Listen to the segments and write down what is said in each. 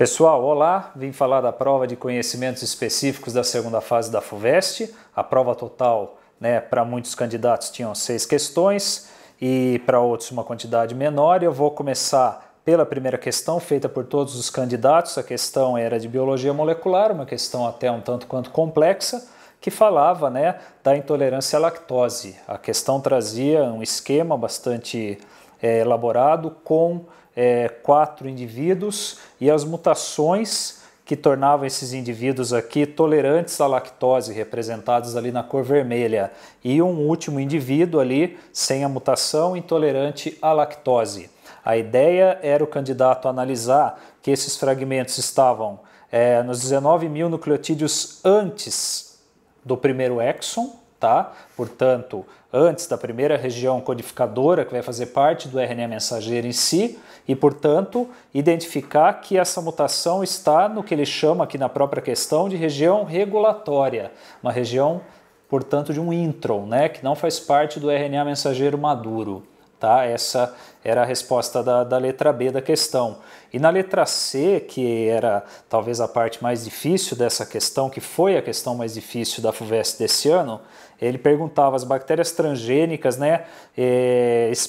Pessoal, olá! Vim falar da prova de conhecimentos específicos da segunda fase da FUVEST. A prova total, para muitos candidatos tinham 6 questões e para outros uma quantidade menor. Eu vou começar pela primeira questão, feita por todos os candidatos. A questão era de biologia molecular, uma questão até um tanto quanto complexa, que falava da intolerância à lactose. A questão trazia um esquema bastante elaborado com 4 indivíduos e as mutações que tornavam esses indivíduos aqui tolerantes à lactose, representados ali na cor vermelha, e um último indivíduo ali sem a mutação, intolerante à lactose. A ideia era o candidato analisar que esses fragmentos estavam nos 19.000 nucleotídeos antes do primeiro exon, tá? Portanto, antes da primeira região codificadora que vai fazer parte do RNA mensageiro em si, e, portanto, identificar que essa mutação está no que ele chama aqui na própria questão de região regulatória, uma região, portanto, de um intron, que não faz parte do RNA mensageiro maduro. Tá? Essa era a resposta da letra B da questão. E na letra C, que era talvez a parte mais difícil dessa questão, que foi a questão mais difícil da FUVEST desse ano, ele perguntava as bactérias transgênicas,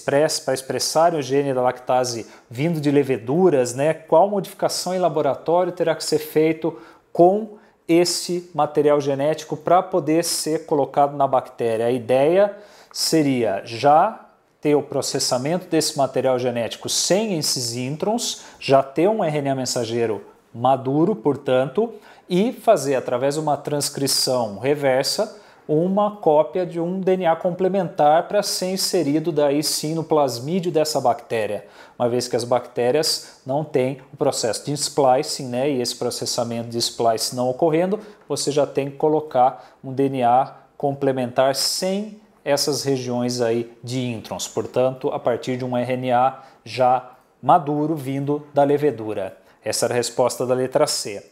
para expressarem o gene da lactase vindo de leveduras, qual modificação em laboratório terá que ser feito com esse material genético para poder ser colocado na bactéria. A ideia seria já ter o processamento desse material genético sem esses introns, já ter um RNA mensageiro maduro, portanto, e fazer através de uma transcrição reversa uma cópia de um DNA complementar para ser inserido daí sim no plasmídio dessa bactéria, uma vez que as bactérias não têm o processo de splicing, e esse processamento de splicing não ocorrendo, você já tem que colocar um DNA complementar sem essas regiões aí de introns, portanto, a partir de um RNA já maduro vindo da levedura. Essa era a resposta da letra C.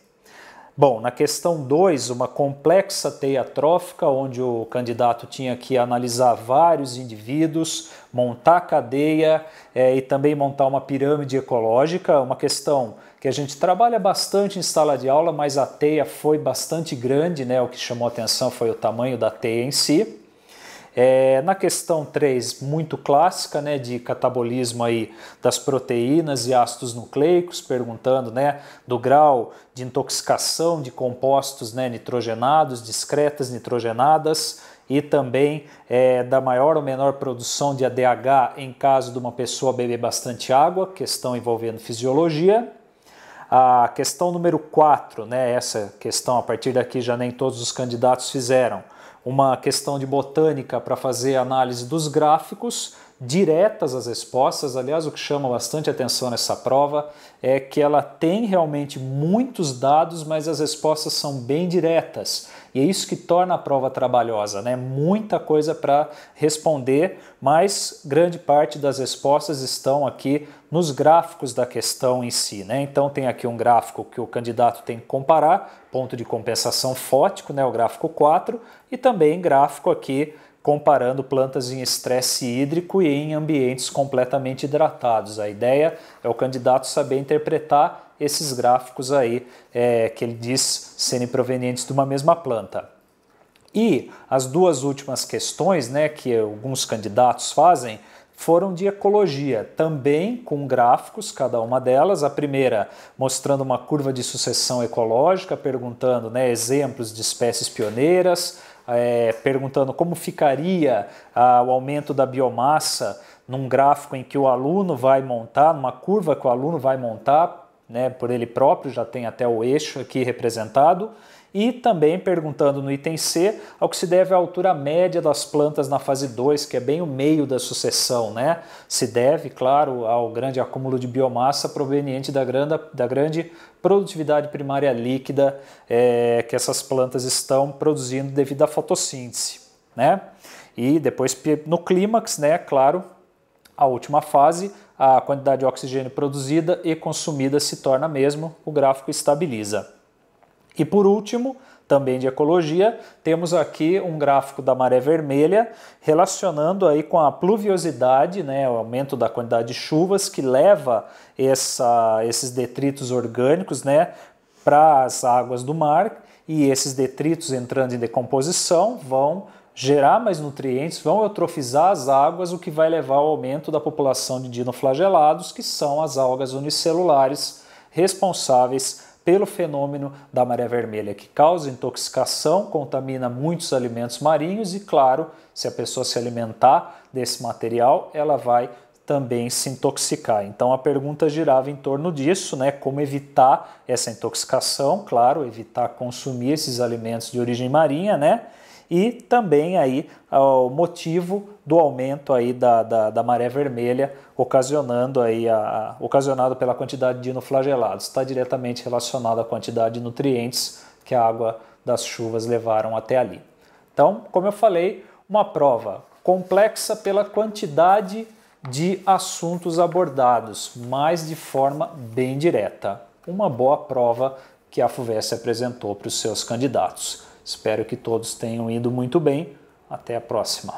Bom, na questão 2, uma complexa teia trófica, onde o candidato tinha que analisar vários indivíduos, montar a cadeia e também montar uma pirâmide ecológica, uma questão que a gente trabalha bastante em sala de aula, mas a teia foi bastante grande, o que chamou a atenção foi o tamanho da teia em si. Na questão 3, muito clássica, de catabolismo aí das proteínas e ácidos nucleicos, perguntando do grau de intoxicação de compostos nitrogenados, discretas nitrogenadas, e também da maior ou menor produção de ADH em caso de uma pessoa beber bastante água, questão envolvendo fisiologia. A questão número 4, essa questão a partir daqui já nem todos os candidatos fizeram, uma questão de botânica para fazer análise dos gráficos, diretas às respostas. Aliás, o que chama bastante atenção nessa prova é que ela tem realmente muitos dados, mas as respostas são bem diretas. E é isso que torna a prova trabalhosa, Muita coisa para responder, mas grande parte das respostas estão aqui nos gráficos da questão em si, Então tem aqui um gráfico que o candidato tem que comparar, ponto de compensação fótico, o gráfico 4, e também gráfico aqui comparando plantas em estresse hídrico e em ambientes completamente hidratados. A ideia é o candidato saber interpretar esses gráficos aí, que ele diz serem provenientes de uma mesma planta. E as duas últimas questões, que alguns candidatos fazem, foram de ecologia, também com gráficos, cada uma delas. A primeira mostrando uma curva de sucessão ecológica, perguntando exemplos de espécies pioneiras, perguntando como ficaria o aumento da biomassa num gráfico em que o aluno vai montar, numa curva que o aluno vai montar, por ele próprio, já tem até o eixo aqui representado, e também perguntando no item C ao que se deve a altura média das plantas na fase 2, que é bem o meio da sucessão, Se deve, claro, ao grande acúmulo de biomassa proveniente da grande produtividade primária líquida que essas plantas estão produzindo devido à fotossíntese, E depois no clímax, claro, a última fase, a quantidade de oxigênio produzida e consumida se torna a mesma, o gráfico estabiliza. E por último, também de ecologia, temos aqui um gráfico da maré vermelha relacionando aí com a pluviosidade, né, o aumento da quantidade de chuvas que leva esses detritos orgânicos, né, para as águas do mar, e esses detritos entrando em decomposição vão gerar mais nutrientes, vão eutrofizar as águas, o que vai levar ao aumento da população de dinoflagelados, que são as algas unicelulares responsáveis pelo fenômeno da maré vermelha, que causa intoxicação, contamina muitos alimentos marinhos e, claro, se a pessoa se alimentar desse material, ela vai também se intoxicar. Então a pergunta girava em torno disso, né? Como evitar essa intoxicação, claro, evitar consumir esses alimentos de origem marinha, né? E também aí o motivo do aumento aí da maré vermelha, ocasionado pela quantidade de dinoflagelados. Está diretamente relacionado à quantidade de nutrientes que a água das chuvas levaram até ali. Então, como eu falei, uma prova complexa pela quantidade de assuntos abordados, mas de forma bem direta. Uma boa prova que a FUVEST apresentou para os seus candidatos. Espero que todos tenham ido muito bem. Até a próxima.